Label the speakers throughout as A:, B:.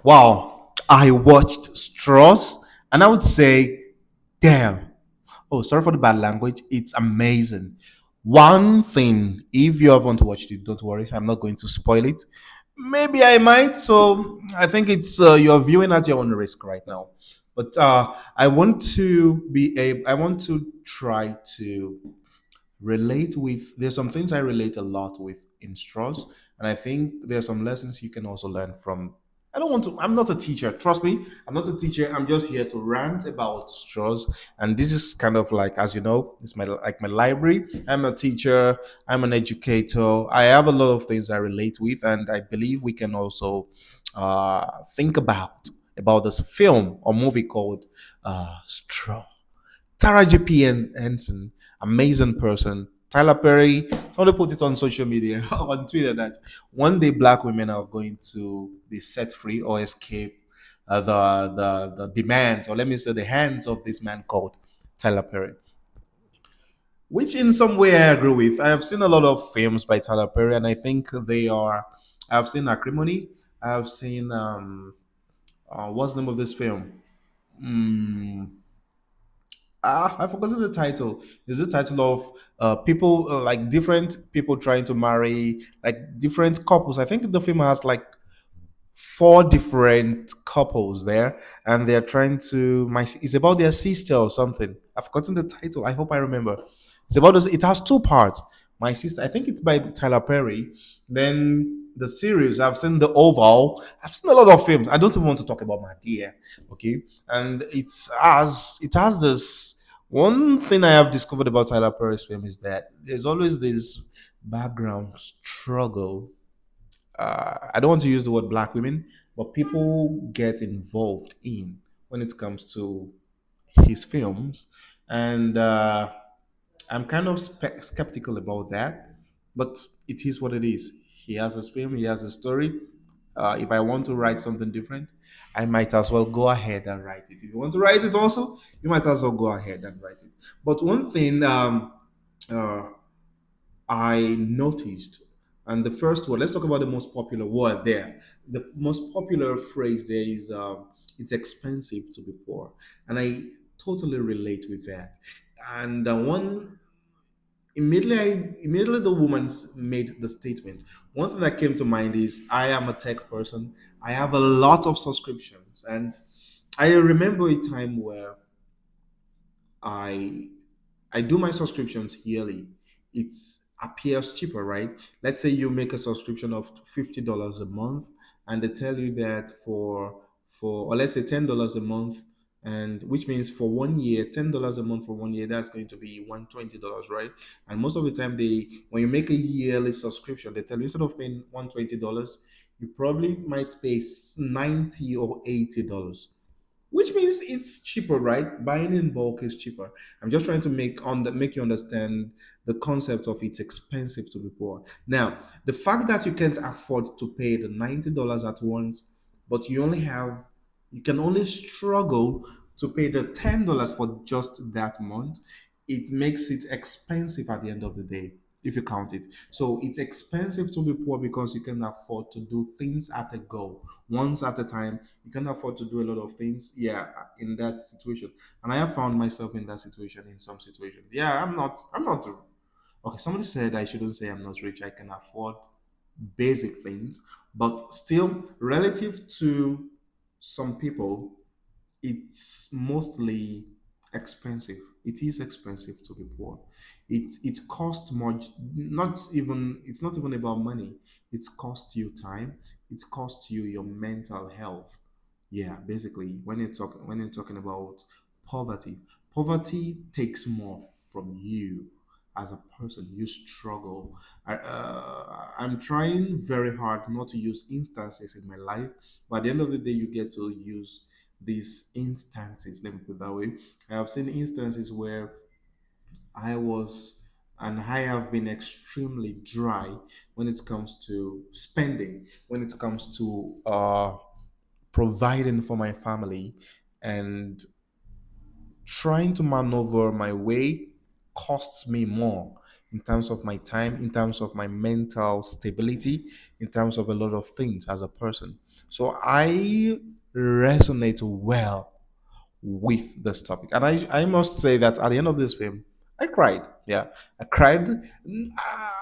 A: Wow, I watched Straws, and I would say, damn. Oh, sorry for the bad language. It's amazing. One thing, if you haven't watched it, don't worry. I'm not going to spoil it. Maybe I might. So I think it's you're viewing at your own risk right now. But I want to be a. I want to try to relate with. There's some things I relate a lot with in straws, and I think there's some lessons you can also learn from. I don't want to. I'm not a teacher. Trust me, I'm not a teacher. I'm just here to rant about straws, and this is kind of like, as you know, it's my library. I'm a teacher. I'm an educator. I have a lot of things I relate with, and I believe we can also think about this film or movie called Straw. Tara J.P. Henson, amazing person. Tyler Perry, somebody put it on social media, on Twitter, that one day black women are going to be set free or escape the demands, or let me say, the hands of this man called Tyler Perry. Which, in some way, I agree with. I have seen a lot of films by Tyler Perry, and I think they are. I've seen Acrimony. I've seen what's the name of this film? Mm, I forgot the title. Is the title of people like different people trying to marry like different couples. I think the film has like four different couples there, and they're trying to. My it's about their sister or something. I've forgotten the title. I hope I remember. It's about this. It has two parts. My sister. I think it's by Tyler Perry. Then the series. I've seen the Oval. I've seen a lot of films. I don't even want to talk about my dear. Okay, and it has this. One thing I have discovered about Tyler Perry's film is that there's always this background struggle. I don't want to use the word black women, but people get involved in when it comes to his films. And I'm kind of skeptical about that, but it is what it is. He has his film, he has a story. If I want to write something different, I might as well go ahead and write it. If you want to write it also, you might as well go ahead and write it. But one thing uh, I noticed, and the first word, let's talk about the most popular word there. The most popular phrase there is it's expensive to be poor. And I totally relate with that. And one immediately the woman made the statement. One thing that came to mind is I am a tech person. I have a lot of subscriptions, and I remember a time where I I do my subscriptions yearly. It appears cheaper, right? Let's say you make a subscription of $50 a month, and they tell you that or let's say $10 a month, and which means for 1 year, $10 a month for 1 year, that's going to be $120, right? And most of the time, when you make a yearly subscription, they tell you instead of paying $120, you probably might pay 90 or $80, which means it's cheaper, right? Buying in bulk is cheaper. I'm just trying to make you understand the concept of it's expensive to be poor. Now, the fact that you can't afford to pay the $90 at once, but you can only struggle to pay the $10 for just that month, it makes it expensive at the end of the day if you count it. So it's expensive to be poor because you can afford to do things at a go, once at a time. You can afford to do a lot of things. Yeah, in that situation, and I have found myself in that situation in some situations. Yeah, I'm not. Okay, somebody said I shouldn't say I'm not rich. I can afford basic things, but still, relative to some people, it's mostly expensive. It is expensive to be poor. It costs much. Not even it's not even about money. It costs you time. It costs you your mental health. Yeah, basically, when you're talking about poverty, poverty takes more from you as a person. You struggle. I'm trying very hard not to use instances in my life, but at the end of the day, you get to use these instances. Let me put it that way. I have seen instances where I was and I have been extremely dry when it comes to spending, when it comes to providing for my family, and trying to maneuver my way costs me more in terms of my time, in terms of my mental stability, in terms of a lot of things as a person. So I resonate well with this topic. And I must say that at the end of this film, I cried. Yeah, I cried.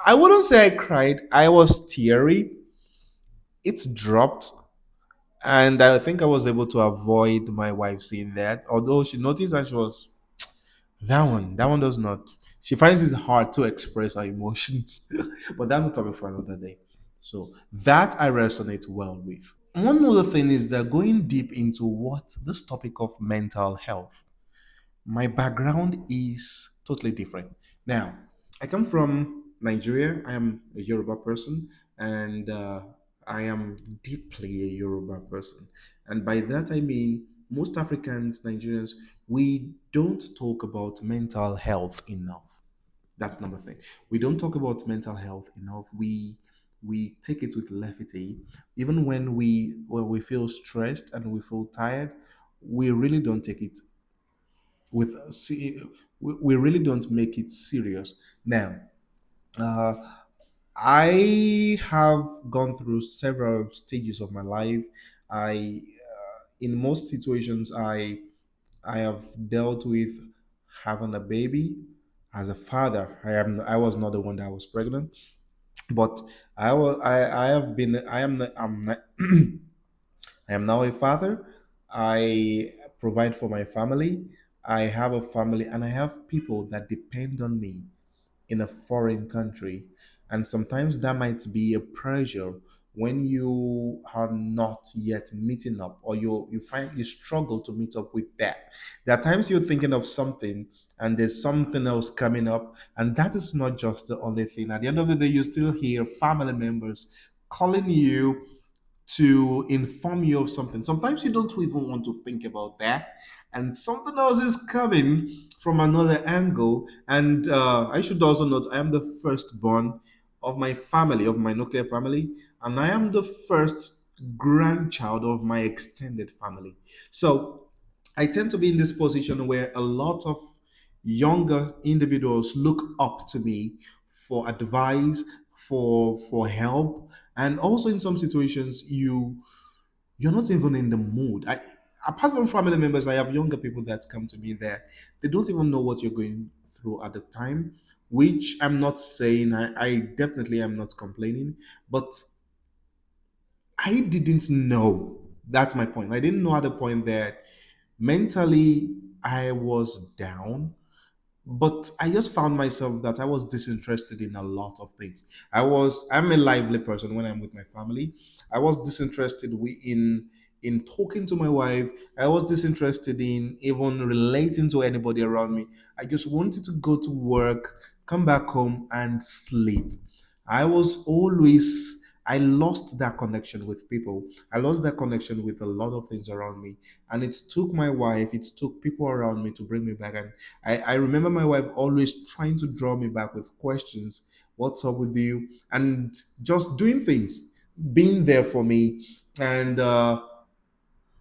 A: I wouldn't say I cried. I was teary. It's dropped. And I think I was able to avoid my wife seeing that. Although she noticed and she was, that one does not. She finds it hard to express her emotions. But that's a topic for another day. So that I resonate well with. One other thing is that going deep into what this topic of mental health, my background is totally different. Now, I come from Nigeria. I am a Yoruba person, and I am deeply a Yoruba person. And by that, I mean most Africans, Nigerians, we don't talk about mental health enough. That's number thing. We don't talk about mental health enough. We take it with levity. Even when we feel stressed and we feel tired, we really don't take it we really don't make it serious. Now, uh, I have gone through several stages of my life. I In most situations I have dealt with having a baby. As a father, I was not the one that was pregnant, but I have been I am I'm not, I am now a father. I provide for my family. I have a family and I have people that depend on me in a foreign country. And sometimes that might be a pressure when you are not yet meeting up or you find you struggle to meet up with that. There are times you're thinking of something and there's something else coming up, and that is not just the only thing. At the end of the day, you still hear family members calling you to inform you of something. Sometimes you don't even want to think about that, and something else is coming from another angle. And I should also note I am the firstborn of my family, of my nuclear family, and I am the first grandchild of my extended family. So I tend to be in this position where a lot of younger individuals look up to me for advice, for help, and also in some situations you're not even in the mood. Apart from family members, I have younger people that come to me there. They don't even know what you're going through at the time, which I'm not saying. I definitely am not complaining, but I didn't know. That's my point. I didn't know at the point that mentally I was down, but I just found myself that I was disinterested in a lot of things. I'm a lively person when I'm with my family. I was disinterested in talking to my wife. I was disinterested in even relating to anybody around me. I just wanted to go to work, come back home and sleep. I was always I lost that connection with people. I lost that connection with a lot of things around me. And it took my wife, it took people around me to bring me back. And I remember my wife always trying to draw me back with questions. What's up with you? And just doing things, being there for me. And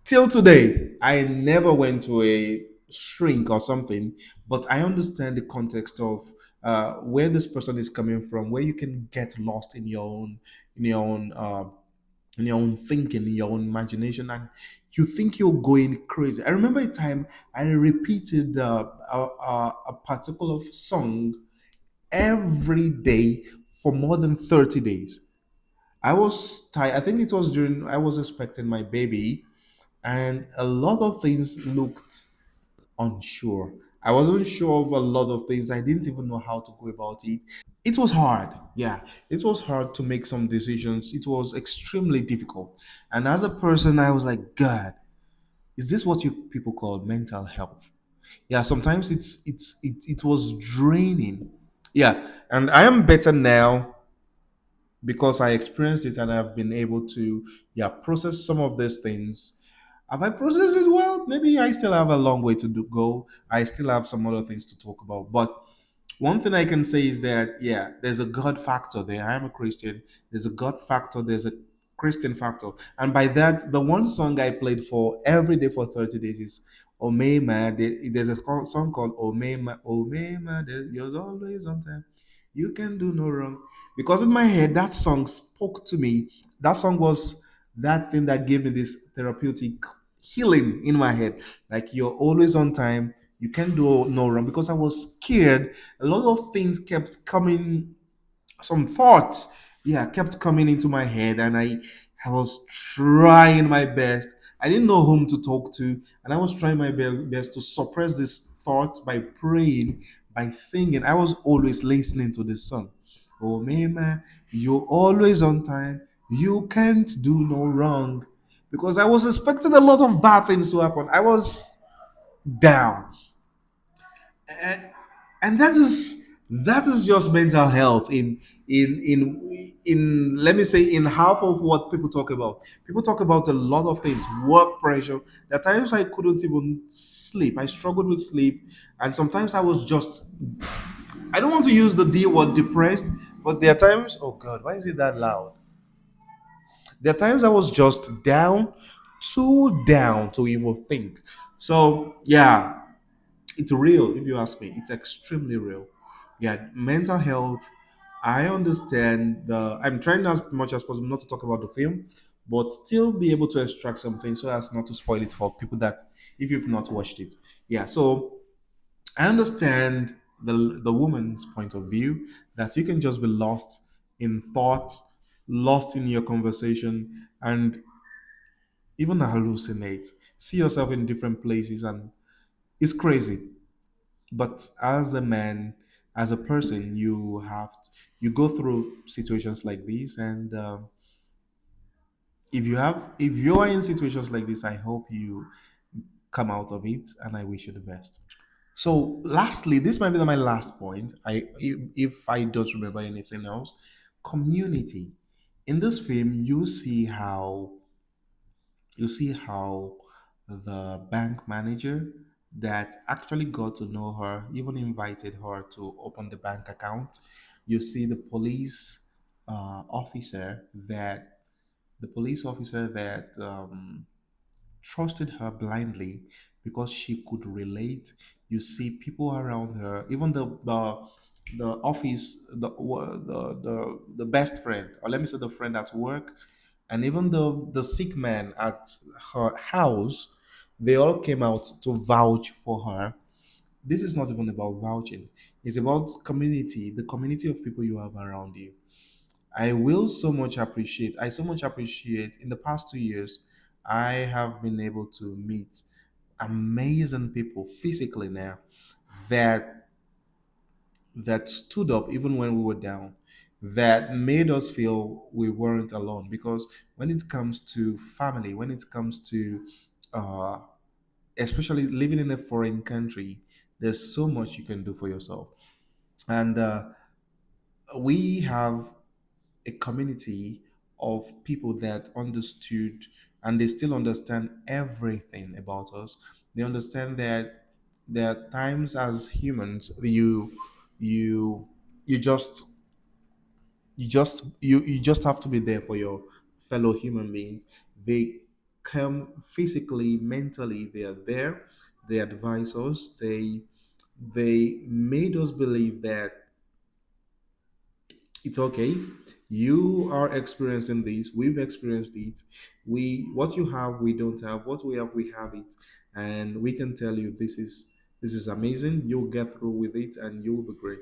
A: till today, I never went to a shrink or something, but I understand the context of where this person is coming from, where you can get lost in your own, in your own thinking, in your own imagination, and you think you're going crazy. I remember a time I repeated a particular song every day for more than 30 days. I was tired. I think it was during I was expecting my baby, and a lot of things looked unsure. I wasn't sure of a lot of things. I didn't even know how to go about it. It was hard. Yeah, it was hard to make some decisions. It was extremely difficult. And as a person, I was like, God, is this what you people call mental health? Yeah, sometimes it was draining. Yeah, and I am better now because I experienced it and I've been able to, yeah, process some of these things. Have I processed it well? Maybe I still have a long way to go. I still have some other things to talk about. But one thing I can say is that, yeah, there's a God factor there. I am a Christian. There's a God factor. There's a Christian factor. And by that, the one song I played for every day for 30 days is Omema. There's a song called Omema. Omema, you're always on time. You can do no wrong. Because in my head, that song spoke to me. That song was that thing that gave me this therapeutic healing in my head. Like you're always on time. You can do no wrong. Because I was scared. A lot of things kept coming, some thoughts, yeah, kept coming into my head, and I was trying my best. I didn't know whom to talk to, and I was trying my best to suppress these thoughts by praying, by singing. I was always listening to this song. Oh mama, you're always on time, you can't do no wrong. Because I was expecting a lot of bad things to happen. I was down, and, and that is just mental health in let me say in half of what people talk about. People talk about a lot of things: work pressure. There are times I couldn't even sleep. I struggled with sleep, and sometimes I was just, I don't want to use the D word, depressed, but there are times, oh god, why is it that loud? There are times I was just down, too down to even think. So yeah, it's real. If you ask me, it's extremely real. Yeah, mental health, I understand the, I'm trying as much as possible not to talk about the film, but still be able to extract something so as not to spoil it for people that, if you've not watched it. Yeah, so I understand the woman's point of view, that you can just be lost in thought, lost in your conversation, and even hallucinate, see yourself in different places, and it's crazy. But as a man, as a person, you go through situations like these, and if you are in situations like this, I hope you come out of it, and I wish you the best. So lastly, this might be my last point, if I don't remember anything else. Community. In this film, you see how the bank manager that actually got to know her even invited her to open the bank account. You see the police officer that trusted her blindly because she could relate. You see people around her, even the office, the best friend, or let me say the friend at work, and even the sick man at her house, they all came out to vouch for her. This is not even about vouching. It's about community, the community of people you have around you. I so much appreciate in the past 2 years, I have been able to meet amazing people physically now that that stood up even when we were down, that made us feel we weren't alone. Because when it comes to family, when it comes to uh, especially living in a foreign country, there's so much you can do for yourself. And we have a community of people that understood, and they still understand everything about us. They understand that there are times as humans, you you just you just have to be there for your fellow human beings. They come physically, mentally, they are there. They advise us. They made us believe that it's okay. You are experiencing this. We've experienced it. What you have, we don't have. What we have, we have it, and we can tell you this is amazing. You'll get through with it, and you'll be great.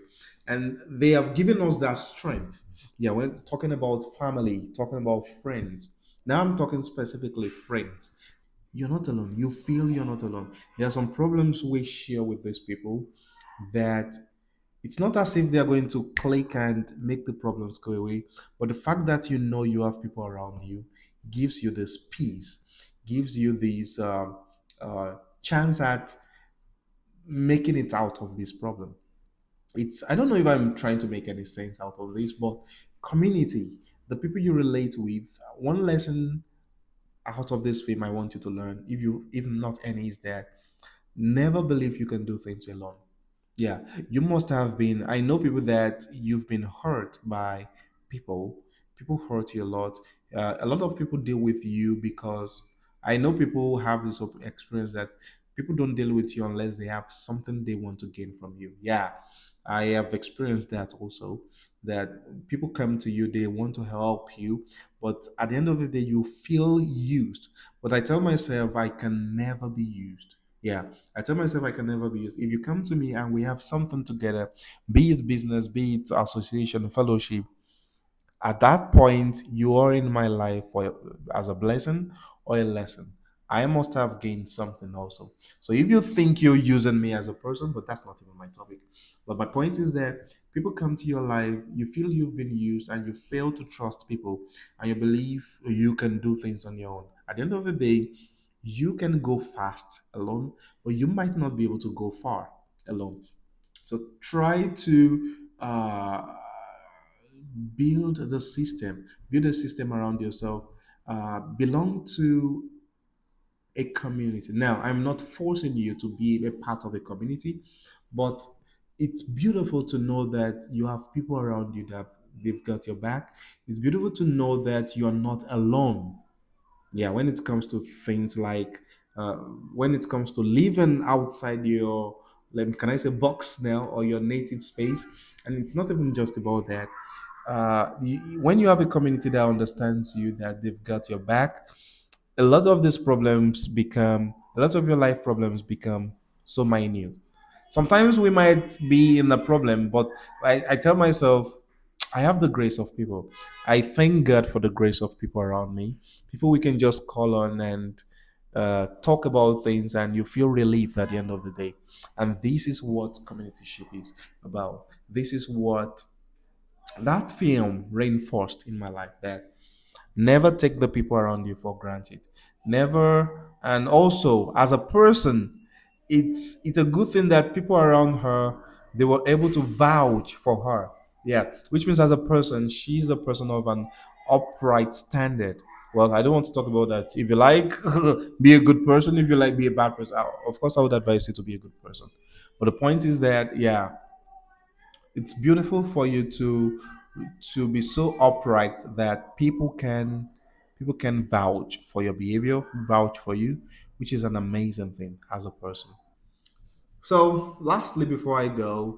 A: And they have given us that strength. Yeah, when talking about family, talking about friends. Now I'm talking specifically friends. You're not alone. You feel you're not alone. There are some problems we share with these people that it's not as if they're going to click and make the problems go away, but the fact that you know you have people around you gives you this peace, gives you this chance at making it out of this problem. I don't know if I'm trying to make any sense out of this, but community, the people you relate with, one lesson out of this film I want you to learn, if not any, is that never believe you can do things alone. Yeah, you must have been. I know people that you've been hurt by people. People hurt you a lot. A lot of people deal with you because I know people have this experience that people don't deal with you unless they have something they want to gain from you. Yeah, I have experienced that also. That people come to you, they want to help you, but at the end of the day, you feel used. But I tell myself I can never be used. Yeah, I tell myself I can never be used. If you come to me and we have something together, be it business, be it association, fellowship, at that point you are in my life for as a blessing or a lesson. I must have gained something also. So if you think you're using me as a person, but that's not even my topic, but my point is that people come to your life, you feel you've been used, and you fail to trust people, and you believe you can do things on your own. At the end of the day, you can go fast alone, but you might not be able to go far alone. So try to build a system around yourself, belong to a community. Now, I'm not forcing you to be a part of a community, but it's beautiful to know that you have people around you that they've got your back. It's beautiful to know that you're not alone. Yeah, when it comes to things like uh, when it comes to living outside your, like, can I say, box now, or your native space. And it's not even just about that. When you have a community that understands you, that they've got your back, a lot of your life problems become so minute. Sometimes we might be in a problem, but I tell myself, I have the grace of people. I thank God for the grace of people around me. People we can just call on and talk about things, and you feel relieved at the end of the day. And this is what community ship is about. This is what that film reinforced in my life. That never take the people around you for granted. Never. And also, as a person, it's a good thing that people around her, they were able to vouch for her. Yeah, which means as a person, she's a person of an upright standard. Well, I don't want to talk about that. If you like, be a good person. If you like, be a bad person. Of course, I would advise you to be a good person. But the point is that, yeah, it's beautiful for you to be so upright that people can vouch for your behavior, vouch for you, which is an amazing thing as a person. So lastly, before I go,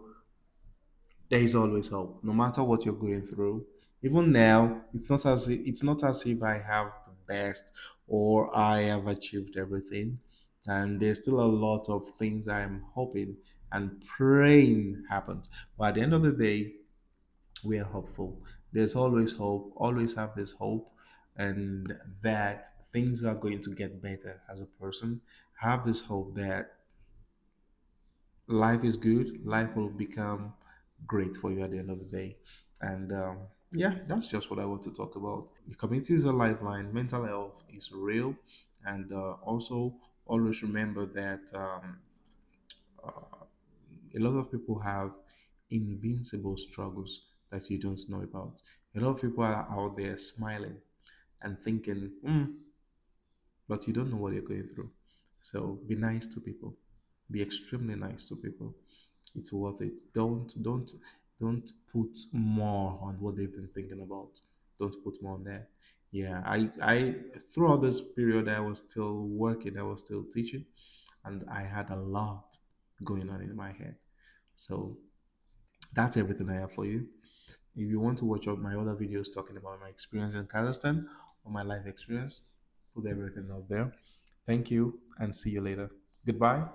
A: there is always hope no matter what you're going through. Even now, it's not as if I have the best or I have achieved everything, and there's still a lot of things I'm hoping and praying happens. But at the end of the day, we are hopeful. There's always hope. Always have this hope, and that things are going to get better as a person. Have this hope that life is good. Life will become great for you at the end of the day. And yeah, that's just what I want to talk about. The community is a lifeline. Mental health is real, and also always remember that a lot of people have invincible struggles that you don't know about. A lot of people are out there smiling and thinking, but you don't know what you're going through. So be nice to people. Be extremely nice to people. It's worth it. Don't put more on what they've been thinking about. Don't put more on there. Yeah, I throughout this period I was still working, I was still teaching, and I had a lot going on in my head. So that's everything I have for you. If you want to watch out my other videos talking about my experience in Kazakhstan or my life experience, put everything up there. Thank you and see you later. Goodbye.